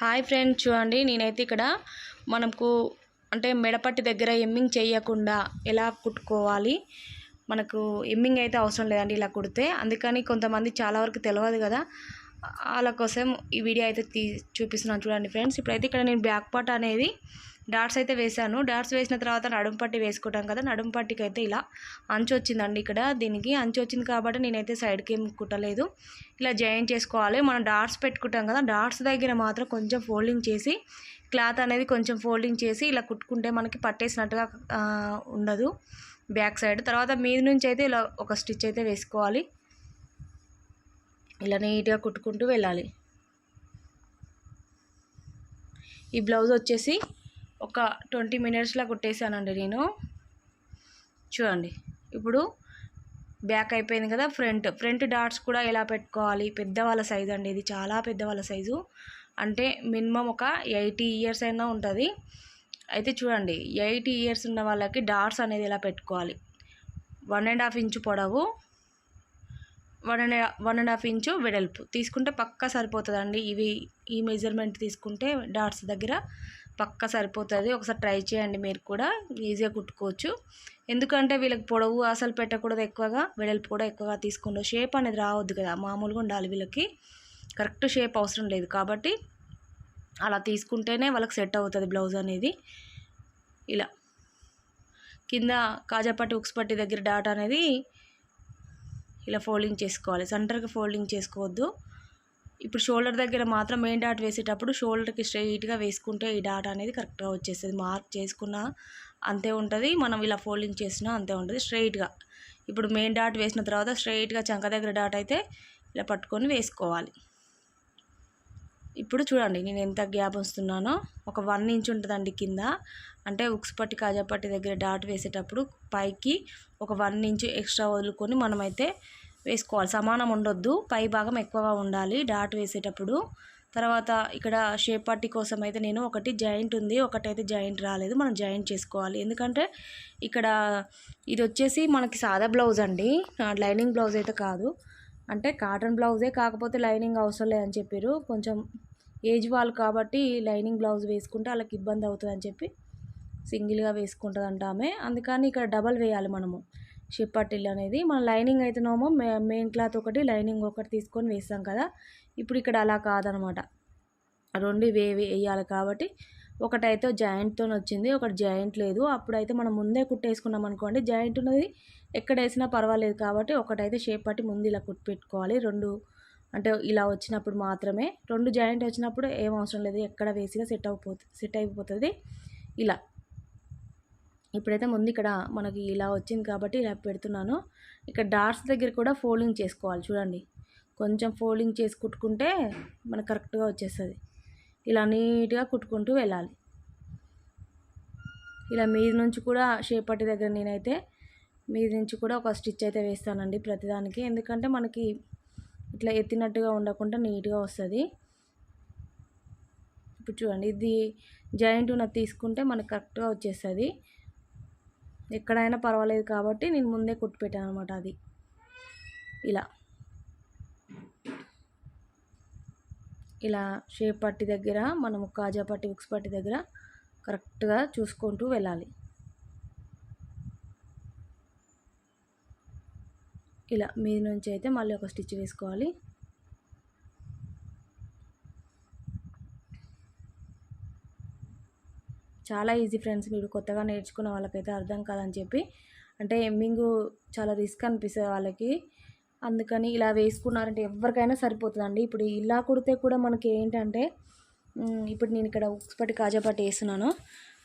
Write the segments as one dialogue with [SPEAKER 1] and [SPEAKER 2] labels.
[SPEAKER 1] Hi friends, చూడండి నేనైతే ఇక్కడ మనకు అంటే మెడపట్టి దగ్గర ఎమ్మింగ్ చేయకుండా ఎలా కుట్టుకోవాలి. మనకు ఎమ్మింగ్ అయితే అవసరం లేదండి ఇలా కుడితే. అందుకని కొంతమంది చాలా వరకు తెలియదు కదా, వాళ్ళ కోసం ఈ వీడియో అయితే చూపిస్తున్నాను చూడండి ఫ్రెండ్స్. ఇప్పుడైతే ఇక్కడ నేను బ్యాక్ పార్ట్ అనేది డాట్స్ అయితే వేసాను. డాట్స్ వేసిన తర్వాత నడుము పట్టి వేసుకుంటాం కదా, నడుము పట్టికి అయితే ఇలా అంచు వచ్చిందండి. ఇక్కడ దీనికి అంచు వచ్చింది కాబట్టి నేనైతే సైడ్కి ఏం కుట్టలేదు, ఇలా జాయిన్ చేసుకోవాలి. మనం డాట్స్ పెట్టుకుంటాం కదా, డాట్స్ దగ్గర మాత్రం కొంచెం ఫోల్డింగ్ చేసి క్లాత్ అనేది కొంచెం ఫోల్డింగ్ చేసి ఇలా కుట్టుకుంటే మనకి పట్టేసినట్టుగా ఉండదు బ్యాక్ సైడ్. తర్వాత మీద నుంచి అయితే ఇలా ఒక స్టిచ్ అయితే వేసుకోవాలి. ఇలా నీట్గా కుట్టుకుంటూ వెళ్ళాలి. ఈ బ్లౌజ్ వచ్చేసి ఒక 20 మినిట్స్లో కుట్టేశానండి నేను. చూడండి ఇప్పుడు బ్యాక్ అయిపోయింది కదా. ఫ్రంట్ డాట్స్ కూడా ఎలా పెట్టుకోవాలి, పెద్దవాళ్ళ సైజు అండి ఇది, చాలా పెద్దవాళ్ళ సైజు. అంటే మినిమం ఒక 80 ఇయర్స్ అయినా ఉంటుంది. అయితే చూడండి 80 ఇయర్స్ ఉన్న వాళ్ళకి డాట్స్ అనేది ఎలా పెట్టుకోవాలి. 1.5 ఇంచు పొడవు, 1.5 ఇంచు వెడల్పు తీసుకుంటే పక్కా సరిపోతుందండి. ఈ మెజర్మెంట్ తీసుకుంటే డాట్స్ దగ్గర పక్కా సరిపోతుంది. ఒకసారి ట్రై చేయండి, మీరు కూడా ఈజీగా కుట్టుకోవచ్చు. ఎందుకంటే వీళ్ళకి పొడవు అసలు పెట్టకూడదు ఎక్కువగా, వెడల్పు కూడా ఎక్కువగా తీసుకుంటారు. షేప్ అనేది రావద్దు కదా, మామూలుగా ఉండాలి. వీళ్ళకి కరెక్ట్ షేప్ అవసరం లేదు కాబట్టి అలా తీసుకుంటేనే వాళ్ళకి సెట్ అవుతుంది బ్లౌజ్ అనేది. ఇలా కింద కాజాపట్టి ఉక్స్ పట్టి దగ్గర డాట్ అనేది ఇలా ఫోల్డింగ్ చేసుకోవాలి. సెంటర్కి ఫోల్డింగ్ చేసుకోవద్దు. ఇప్పుడు షోల్డర్ దగ్గర మాత్రం మెయిన్ డాట్ వేసేటప్పుడు షోల్డర్కి స్ట్రైట్గా వేసుకుంటే ఈ డాట్ అనేది కరెక్ట్గా వచ్చేస్తుంది. మార్క్ చేసుకున్న అంతే ఉంటుంది, మనం ఇలా ఫోల్డింగ్ చేసినా అంతే ఉంటుంది స్ట్రైట్గా. ఇప్పుడు మెయిన్ డాట్ వేసిన తర్వాత స్ట్రైట్గా చంక దగ్గర డాట్ అయితే ఇలా పట్టుకొని వేసుకోవాలి. ఇప్పుడు చూడండి నేను ఎంత గ్యాప్ వస్తున్నానో, ఒక 1 ఇంచ్ ఉంటుందండి కింద. అంటే ఉక్స్ పట్టి కాజాపట్టి దగ్గర డాట్ వేసేటప్పుడు పైకి ఒక 1 ఇంచ్ ఎక్స్ట్రా వదులుకొని మనమైతే వేసుకోవాలి. సమానం ఉండొద్దు, పై భాగం ఎక్కువగా ఉండాలి డాట్ వేసేటప్పుడు. తర్వాత ఇక్కడ షేప్ పట్టి కోసం అయితే నేను ఒకటి జాయింట్ ఉంది, ఒకటైతే జాయింట్ రాలేదు, మనం జాయింట్ చేసుకోవాలి. ఎందుకంటే ఇక్కడ ఇది వచ్చేసి మనకి సాదా బ్లౌజ్ అండి, లైనింగ్ బ్లౌజ్ అయితే కాదు. అంటే కాటన్ బ్లౌజే, కాకపోతే లైనింగ్ అవసరం లేదని చెప్పారు. కొంచెం ఏజ్ వాళ్ళు కాబట్టి లైనింగ్ బ్లౌజ్ వేసుకుంటే వాళ్ళకి ఇబ్బంది అవుతుందని చెప్పి సింగిల్గా వేసుకుంటుందంట ఆమె. అందుకని ఇక్కడ డబల్ వేయాలి మనము షేప్ పట్టీలు అనేది. మన లైనింగ్ అయితేనేమో మెయిన్ క్లాత్ ఒకటి, లైనింగ్ ఒకటి తీసుకొని వేస్తాం కదా. ఇప్పుడు ఇక్కడ అలా కాదనమాట, రెండు వేయాలి కాబట్టి ఒకటైతే జాయింట్తో వచ్చింది, ఒకటి జాయింట్ లేదు. అప్పుడైతే మనం ముందే కుట్టేసుకున్నాం అనుకోండి, జాయింట్ ఉన్నది ఎక్కడ వేసినా పర్వాలేదు కాబట్టి ఒకటైతే షేప్ పట్టి ముందు ఇలా కుట్టి పెట్టుకోవాలి. రెండు అంటే ఇలా వచ్చినప్పుడు మాత్రమే, రెండు జాయింట్ వచ్చినప్పుడు ఏం అవసరం లేదు, ఎక్కడ వేసినా సెట్ అయిపోతుంది ఇలా. ఇప్పుడైతే ముందు ఇక్కడ మనకి ఇలా వచ్చింది కాబట్టి ఇలా పెడుతున్నాను. ఇక్కడ డాట్స్ దగ్గర కూడా ఫోల్డింగ్ చేసుకోవాలి. చూడండి కొంచెం ఫోల్డింగ్ చేసి కుట్టుకుంటే మనకు కరెక్ట్గా వచ్చేస్తుంది. ఇలా నీట్గా కుట్టుకుంటూ వెళ్ళాలి. ఇలా మీద నుంచి కూడా షేప్ పట్టి దగ్గర నేనైతే మీద నుంచి కూడా ఒక స్టిచ్ అయితే వేస్తానండి ప్రతిదానికి. ఎందుకంటే మనకి ఇట్లా ఎత్తినట్టుగా ఉండకుండా నీట్గా వస్తుంది. ఇప్పుడు చూడండి ఇది జాయింట్ ఉన్నది తీసుకుంటే మనకు కరెక్ట్గా వచ్చేస్తుంది. ఎక్కడైనా పర్వాలేదు కాబట్టి నేను ముందే కుట్టి పెట్టాను అనమాట. అది ఇలా షేప్ పట్టి దగ్గర మనము కాజా పట్టి ఉక్స్ పట్టి దగ్గర కరెక్ట్గా చూసుకుంటూ వెళ్ళాలి. ఇలా మీద నుంచి అయితే మళ్ళీ ఒక స్టిచ్ వేసుకోవాలి. చాలా ఈజీ ఫ్రెండ్స్, మీరు కొత్తగా నేర్చుకున్న వాళ్ళకైతే అర్థం కాదని చెప్పి, అంటే ఎమ్మింగ్ చాలా రిస్క్ అనిపిస్తుంది వాళ్ళకి. అందుకని ఇలా వేసుకున్నారంటే ఎవరికైనా సరిపోతుందండి. ఇప్పుడు ఇలా కుడితే కూడా మనకి ఏంటంటే, ఇప్పుడు నేను ఇక్కడ ఉక్స్ పట్టి కాజా పట్టి వేస్తున్నాను.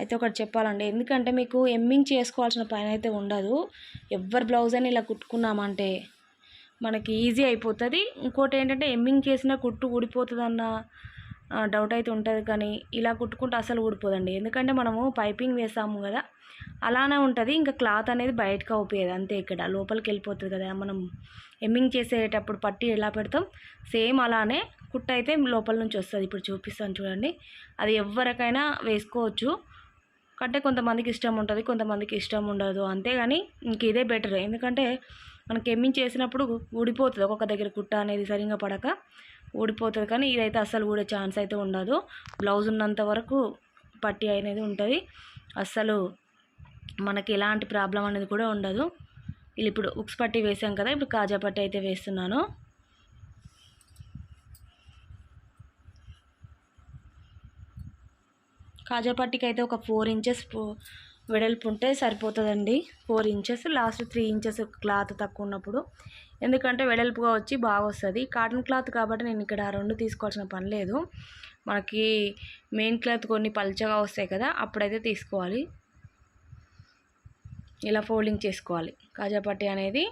[SPEAKER 1] అయితే ఒకటి చెప్పాలండి, ఎందుకంటే మీకు ఎమ్మింగ్ చేసుకోవాల్సిన పని అయితే ఉండదు. ఎవరి బ్లౌజ్ అని ఇలా కుట్టుకున్నామంటే మనకి ఈజీ అయిపోతుంది. ఇంకోటి ఏంటంటే ఎమ్మింగ్ చేసిన కుట్టు ఊడిపోతుందన్న డౌట్ అయితే ఉంటుంది, కానీ ఇలా కుట్టుకుంటే అసలు ఊడిపోదండి. ఎందుకంటే మనము పైపింగ్ వేసాము కదా, అలానే ఉంటుంది. ఇంకా క్లాత్ అనేది బయటకు అవుపోయేది అంతే, ఇక్కడ లోపలికి వెళ్ళిపోతుంది కదా. మనం ఎమ్మింగ్ చేసేటప్పుడు పట్టి ఎలా పెడతాం సేమ్ అలానే కుట్టు అయితే లోపల నుంచి వస్తుంది. ఇప్పుడు చూపిస్తాను చూడండి, అది ఎవరికైనా వేసుకోవచ్చు. అంటే కొంతమందికి ఇష్టం ఉంటుంది, కొంతమందికి ఇష్టం ఉండదు, అంతేగాని ఇంక ఇదే బెటర్. ఎందుకంటే మనకి ఎమ్మింగ్ చేసినప్పుడు ఊడిపోతుంది ఒక్కొక్క దగ్గర కుట్ట అనేది సరిగ్గా పడక. ఊడిపోతుంది, కానీ ఇదైతే అస్సలు ఊడే ఛాన్స్ అయితే ఉండదు. బ్లౌజ్ ఉన్నంత వరకు పట్టీ అనేది ఉంటుంది, అస్సలు మనకి ఎలాంటి ప్రాబ్లం అనేది కూడా ఉండదు. ఇలా ఇప్పుడు ఉక్స్ పట్టీ వేసాం కదా, ఇప్పుడు కాజా పట్టీ అయితే వేస్తున్నాను. కాజా పట్టీకి అయితే ఒక 4 ఇంచెస్ వెడల్పు ఉంటే సరిపోతుందండి. 4 ఇంచెస్, లాస్ట్ 3 ఇంచెస్ క్లాత్ తక్కువ ఉన్నప్పుడు, ఎందుకంటే వెడల్పుగా వచ్చి బాగా వస్తుంది. కాటన్ క్లాత్ కాబట్టి నేను ఇక్కడ 2 తీసుకోవాల్సిన పని లేదు. మనకి మెయిన్ క్లాత్ కొన్ని పల్చగా వస్తాయి కదా, అప్పుడైతే తీసుకోవాలి. ఇలా ఫోల్డింగ్ చేసుకోవాలి కాజా పట్టీ అనేది.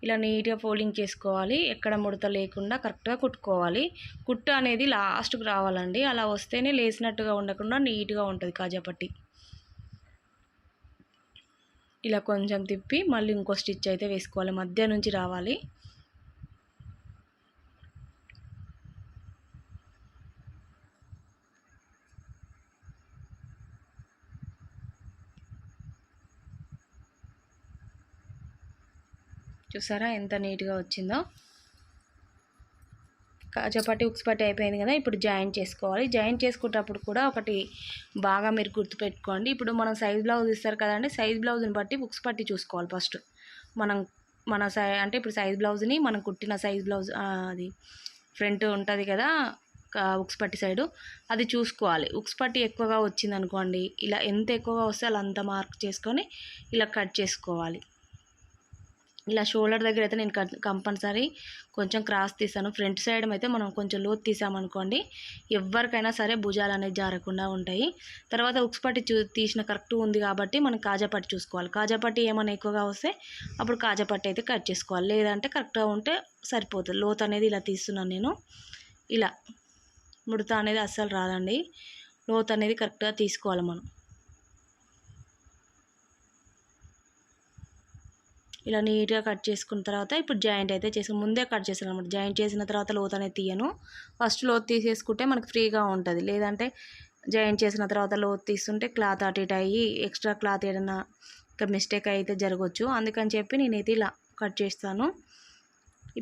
[SPEAKER 1] ఇలా నీట్గా ఫోల్డింగ్ చేసుకోవాలి, ఎక్కడ ముడత లేకుండా కరెక్ట్గా కుట్టుకోవాలి. కుట్టు అనేది లాస్ట్కి రావాలండి, అలా వస్తేనే లేసినట్టుగా ఉండకుండా నీట్గా ఉంటుంది కాజా పట్టీ. ఇలా కొంచెం తిప్పి మళ్ళీ ఇంకో స్టిచ్ అయితే వేసుకోవాలి, మధ్య నుంచి రావాలి. చూసారా ఎంత నీట్గా వచ్చిందో. కాజా పట్టీ ఉక్స్ పట్టీ అయిపోయింది కదా, ఇప్పుడు జాయింట్ చేసుకోవాలి. జాయింట్ చేసుకునేటప్పుడు కూడా ఒకటి బాగా మీరు గుర్తుపెట్టుకోండి. ఇప్పుడు మనం సైజ్ బ్లౌజ్ ఇస్తారు కదండి, సైజ్ బ్లౌజ్ని బట్టి ఉక్స్ పట్టీ చూసుకోవాలి ఫస్ట్. మన అంటే ఇప్పుడు సైజ్ బ్లౌజ్ని మనం కుట్టిన సైజ్ బ్లౌజ్ అది ఫ్రంట్ ఉంటుంది కదా ఉక్స్ పట్టీ సైడు, అది చూసుకోవాలి. ఉక్స్ పట్టీ ఎక్కువగా వచ్చింది అనుకోండి, ఇలా ఎంత ఎక్కువగా వస్తే అలా అంత మార్క్ చేసుకొని ఇలా కట్ చేసుకోవాలి. ఇలా షోల్డర్ దగ్గర అయితే నేను కంపల్సరీ కొంచెం క్రాస్ తీసాను. ఫ్రంట్ సైడ్ అయితే మనం కొంచెం లోతు తీసామనుకోండి, ఎవరికైనా సరే భుజాలు అనేది జారకుండా ఉంటాయి. తర్వాత ఉక్స్ పట్టీ తీసిన కరెక్ట్ ఉంది కాబట్టి మనం కాజా పట్టీ చూసుకోవాలి. కాజా పట్టీ ఏమైనా ఎక్కువగా వస్తే అప్పుడు కాజా పట్టీ అయితే కట్ చేసుకోవాలి, లేదంటే కరెక్ట్గా ఉంటే సరిపోతుంది. లోతు అనేది ఇలా తీస్తున్నాను నేను. ఇలా ముడత అనేది అస్సలు రాదండి, లోతు అనేది కరెక్ట్గా తీసుకోవాలి మనం. ఇలా నీట్గా కట్ చేసుకున్న తర్వాత ఇప్పుడు జాయింట్ అయితే చేసుకుని ముందే కట్ చేసాను అనమాట. జాయింట్ చేసిన తర్వాత లోతు అనేది తీయను, ఫస్ట్ లోతు తీసేసుకుంటే మనకు ఫ్రీగా ఉంటుంది. లేదంటే జాయింట్ చేసిన తర్వాత లోతు తీస్తుంటే క్లాత్ అటు ఇటు అయ్యి ఎక్స్ట్రా క్లాత్ ఏదైనా ఇంకా మిస్టేక్ అయితే జరగవచ్చు. అందుకని చెప్పి నేనైతే ఇలా కట్ చేస్తాను.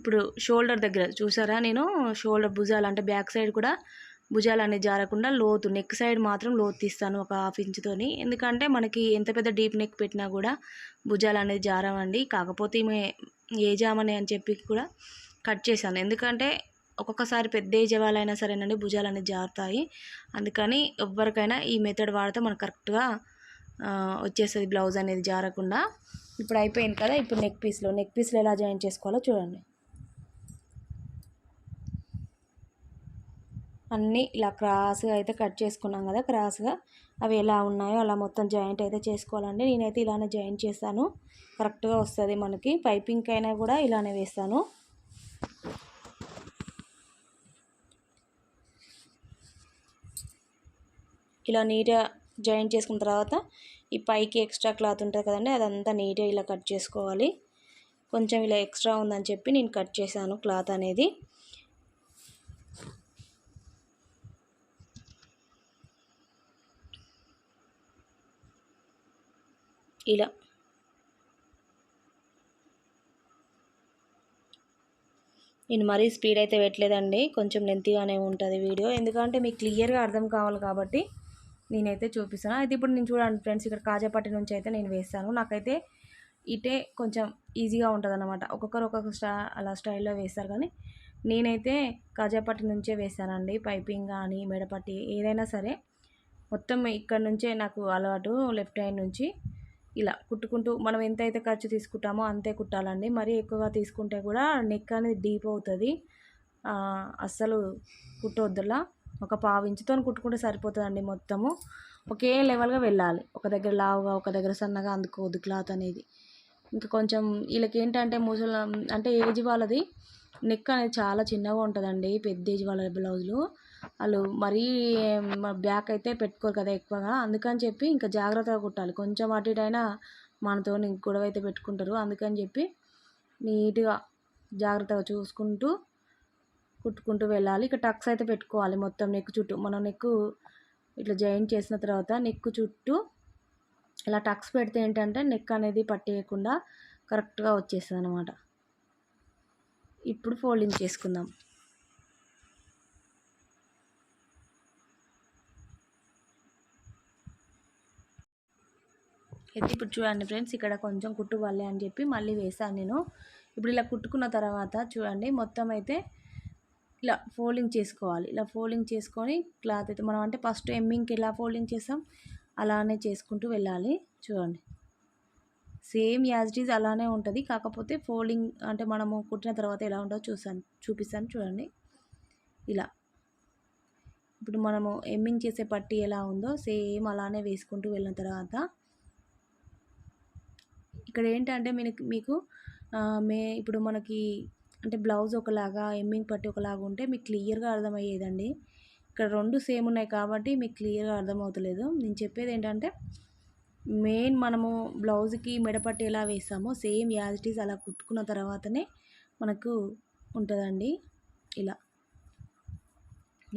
[SPEAKER 1] ఇప్పుడు షోల్డర్ దగ్గర చూసారా, నేను షోల్డర్ భుజాలు అంటే బ్యాక్ సైడ్ కూడా భుజాలు అనేది జారకుండా లోతు నెక్ సైడ్ మాత్రం లోతు తీస్తాను ఒక 1/2 ఇంచుతోని. ఎందుకంటే మనకి ఎంత పెద్ద డీప్ నెక్ పెట్టినా కూడా భుజాలు అనేది జారవండి. కాకపోతే ఈమె ఏజ్ ఆమెనే అని చెప్పి కూడా కట్ చేశాను, ఎందుకంటే ఒక్కొక్కసారి పెద్ద ఏజ్ వాళ్ళైనా సరేనండి భుజాలు అనేది జారుతాయి. అందుకని ఎవరికైనా ఈ మెథడ్ వాడితే మనకు కరెక్ట్గా వచ్చేస్తుంది బ్లౌజ్ అనేది జారకుండా. ఇప్పుడు అయిపోయింది కదా, ఇప్పుడు నెక్ పీస్లో ఎలా జాయిన్ చేసుకోవాలో చూడండి. అన్నీ ఇలా క్రాస్గా అయితే కట్ చేసుకున్నాం కదా, క్రాస్గా అవి ఎలా ఉన్నాయో అలా మొత్తం జాయింట్ అయితే చేసుకోవాలండి. నేనైతే ఇలానే జాయింట్ చేస్తాను, కరెక్ట్గా వస్తుంది మనకి. పైపింగ్ అయినా కూడా ఇలానే వేస్తాను. ఇలా నీట్గా జాయింట్ చేసుకున్న తర్వాత ఈ పైకి ఎక్స్ట్రా క్లాత్ ఉంటుంది కదండి, అదంతా నీట్గా ఇలా కట్ చేసుకోవాలి. కొంచెం ఇలా ఎక్స్ట్రా ఉందని చెప్పి నేను కట్ చేశాను క్లాత్ అనేది. ఇలా నేను మరీ స్పీడ్ అయితే పెట్టలేదండి, కొంచెం లెంతీగానే ఉంటుంది వీడియో, ఎందుకంటే మీకు క్లియర్గా అర్థం కావాలి కాబట్టి నేనైతే చూపిస్తాను. అయితే ఇప్పుడు నేను చూడండి ఫ్రెండ్స్, ఇక్కడ కాజా పట్టీ నుంచి అయితే నేను వేస్తాను. నాకైతే ఇటే కొంచెం ఈజీగా ఉంటుంది అన్నమాట. ఒక్కొక్కరు ఒక్కొక్క అలా స్టైల్లో వేస్తారు, కానీ నేనైతే కాజా పట్టీ నుంచే వేస్తానండి. పైపింగ్ కానీ మెడపట్టి ఏదైనా సరే మొత్తం ఇక్కడ నుంచే నాకు అలవాటు, లెఫ్ట్ హ్యాండ్ నుంచి. ఇలా కుట్టుకుంటూ మనం ఎంతైతే ఖర్చు తీసుకుంటామో అంతే కుట్టాలండి. మరీ ఎక్కువగా తీసుకుంటే కూడా నెక్ అనేది డీప్ అవుతుంది, అస్సలు కుట్టొద్దులా. ఒక 1/2 ఇంచుతో కుట్టుకుంటే సరిపోతుందండి. మొత్తము ఒకే లెవెల్గా వెళ్ళాలి, ఒక దగ్గర లావుగా ఒక దగ్గర సన్నగా అందుకోవద్దు క్లాత్ అనేది. ఇంకా కొంచెం వీళ్ళకి ఏంటంటే అంటే ఏజ్ వాళ్ళది నెక్ అనేది చాలా చిన్నగా ఉంటుందండి, పెద్ద ఏజ్ వాళ్ళ బ్లౌజులు. వాళ్ళు మరీ బ్యాక్ అయితే పెట్టుకోరు కదా ఎక్కువగా, అందుకని చెప్పి ఇంకా జాగ్రత్తగా కుట్టాలి. కొంచెం అటు ఇటు అయినా మనతో గొడవ అయితే పెట్టుకుంటారు. అందుకని చెప్పి నీట్గా జాగ్రత్తగా చూసుకుంటూ కుట్టుకుంటూ వెళ్ళాలి. ఇక టక్స్ అయితే పెట్టుకోవాలి మొత్తం నెక్ చుట్టూ. మనం నెక్ ఇట్లా జాయింట్ చేసిన తర్వాత నెక్ చుట్టూ ఇలా టక్స్ పెడితే ఏంటంటే నెక్ అనేది పట్టేయకుండా కరెక్ట్గా వచ్చేస్తుంది అనమాట. ఇప్పుడు ఫోల్డింగ్ చేసుకుందాం. అయితే ఇప్పుడు చూడండి ఫ్రెండ్స్, ఇక్కడ కొంచెం కుట్టు వల్లే అని చెప్పి మళ్ళీ వేసాను నేను. ఇప్పుడు ఇలా కుట్టుకున్న తర్వాత చూడండి, మొత్తం అయితే ఇలా ఫోల్డింగ్ చేసుకోవాలి. ఇలా ఫోల్డింగ్ చేసుకొని క్లాత్ అయితే మనం అంటే ఫస్ట్ ఎమ్మింగ్కి ఎలా ఫోల్డింగ్ చేస్తాం అలానే చేసుకుంటూ వెళ్ళాలి. చూడండి, సేమ్ యాజ్ ఇట్ ఈజ్ అలానే ఉంటుంది. కాకపోతే ఫోల్డింగ్ అంటే మనము కుట్టిన తర్వాత ఎలా ఉంటుందో చూపిస్తాను చూడండి. ఇలా ఇప్పుడు మనము ఎమ్మింగ్ చేసే పట్టీ ఎలా ఉందో సేమ్ అలానే వేసుకుంటూ వెళ్ళిన తర్వాత ఇక్కడ ఏంటంటే మీకు ఇప్పుడు మనకి అంటే బ్లౌజ్ ఒకలాగా ఎమ్మింగ్ పట్టి ఒకలాగా ఉంటే మీకు క్లియర్గా అర్థమయ్యేదండి. ఇక్కడ రెండు సేమ్ ఉన్నాయి కాబట్టి మీకు క్లియర్గా అర్థమవుతలేదు. నేను చెప్పేది ఏంటంటే మెయిన్ మనము బ్లౌజ్కి మెడపట్టి ఎలా వేస్తామో సేమ్ యాజ్ ఇట్ ఈజ్ అలా కుట్టుకున్న తర్వాతనే మనకు ఉంటుందండి. ఇలా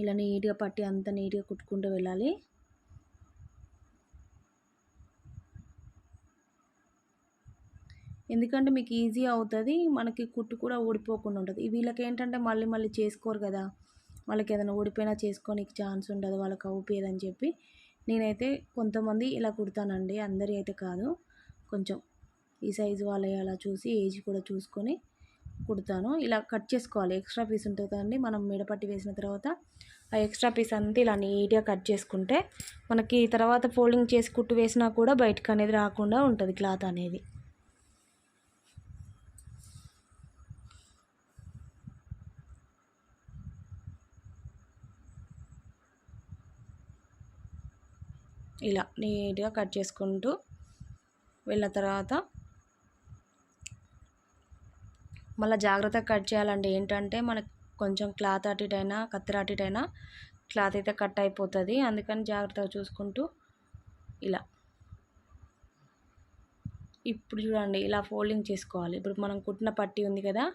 [SPEAKER 1] ఇలా నీట్గా పట్టి అంత నీట్గా కుట్టుకుంటూ వెళ్ళాలి. ఎందుకంటే మీకు ఈజీ అవుతుంది, మనకి కుట్టు కూడా ఊడిపోకుండా ఉంటుంది. వీళ్ళకి ఏంటంటే మళ్ళీ మళ్ళీ చేసుకోరు కదా, వాళ్ళకి ఏదైనా ఊడిపోయినా చేసుకోనికి ఛాన్స్ ఉండదు, వాళ్ళకి అవుపోయేదని చెప్పి నేనైతే కొంతమంది ఇలా కుడతానండి. అందరి అయితే కాదు, కొంచెం ఈ సైజు వాళ్ళే అలా చూసి ఏజ్ కూడా చూసుకొని కుడతాను. ఇలా కట్ చేసుకోవాలి. ఎక్స్ట్రా పీస్ ఉంటుంది కదండి, మనం మెడపట్టి వేసిన తర్వాత ఆ ఎక్స్ట్రా పీస్ అంతా ఇలా నీట్గా కట్ చేసుకుంటే మనకి తర్వాత ఫోల్డింగ్ చేసి కుట్టు వేసినా కూడా బయటకు అనేది రాకుండా ఉంటుంది క్లాత్ అనేది. ఇలా నీట్గా కట్ చేసుకుంటూ వెళ్ళిన తర్వాత మళ్ళీ జాగ్రత్తగా కట్ చేయాలండి. ఏంటంటే మనకు కొంచెం క్లాత్ అటు ఇటు అయినా కత్తెర అటు ఇటు అయినా క్లాత్ అయితే కట్ అయిపోతుంది. అందుకని జాగ్రత్తగా చూసుకుంటూ ఇలా ఇప్పుడు చూడండి ఇలా ఫోల్డింగ్ చేసుకోవాలి. ఇప్పుడు మనం కుట్టిన పట్టీ ఉంది కదా,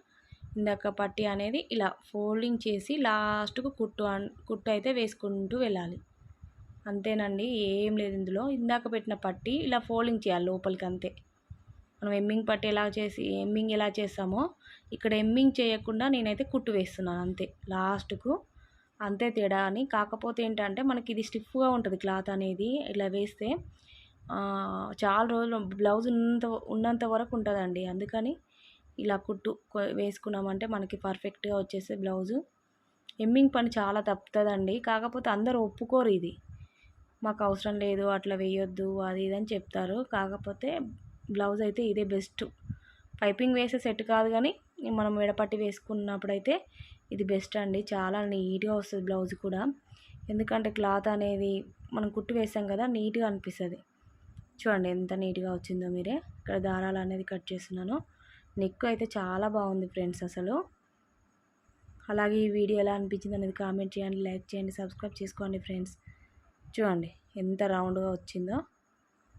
[SPEAKER 1] ఇందాక పట్టీ అనేది ఇలా ఫోల్డింగ్ చేసి లాస్ట్కు కుట్టు అయితే వేసుకుంటూ వెళ్ళాలి. అంతేనండి, ఏం లేదు ఇందులో. ఇందాక పెట్టిన పట్టీ ఇలా ఫోల్డింగ్ చేయాలి లోపలికి, అంతే. మనం ఎమ్మింగ్ పట్టీ ఎమ్మింగ్ ఎలా చేస్తామో ఇక్కడ ఎమ్మింగ్ చేయకుండా నేనైతే కుట్టు వేస్తున్నాను అంతే లాస్ట్కు. అంతే తేడా అని. కాకపోతే ఏంటంటే మనకి ఇది స్టిఫ్గా ఉంటుంది క్లాత్ అనేది. ఇలా వేస్తే చాలా రోజులు బ్లౌజ్ ఉన్నంత వరకు ఉంటుందండి. అందుకని ఇలా కుట్టు వేసుకున్నామంటే మనకి పర్ఫెక్ట్గా వచ్చేసే బ్లౌజు. ఎమ్మింగ్ పని చాలా తప్పుతుందండి. కాకపోతే అందరూ ఒప్పుకోరు, ఇది మాకు అవసరం లేదు, అట్లా వేయొద్దు, అది ఇది అని చెప్తారు. కాకపోతే బ్లౌజ్ అయితే ఇదే బెస్ట్. పైపింగ్ వేసే సెట్ కాదు కానీ మనం మెడపట్టి వేసుకున్నప్పుడైతే ఇది బెస్ట్ అండి. చాలా నీట్గా వస్తుంది బ్లౌజ్ కూడా. ఎందుకంటే క్లాత్ అనేది మనం కుట్టు వేసాం కదా, నీట్గా అనిపిస్తుంది. చూడండి ఎంత నీట్గా వచ్చిందో మీరే. ఇక్కడ దారాలు అనేది కట్ చేస్తున్నాను. నెక్ అయితే చాలా బాగుంది ఫ్రెండ్స్ అసలు. అలాగే ఈ వీడియో ఎలా అనిపించింది అనేది కామెంట్ చేయండి, లైక్ చేయండి, సబ్స్క్రైబ్ చేసుకోండి ఫ్రెండ్స్. చూడండి ఎంత రౌండ్గా వచ్చిందో.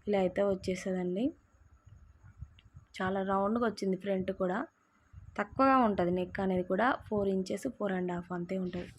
[SPEAKER 1] ఇలా అయితే వచ్చేస్తుందండి. చాలా రౌండ్గా వచ్చింది. ఫ్రంట్ కూడా తక్కువగా ఉంటుంది నెక్ అనేది కూడా, 4 ఇంచెస్ 4.5 అంతే ఉంటుంది.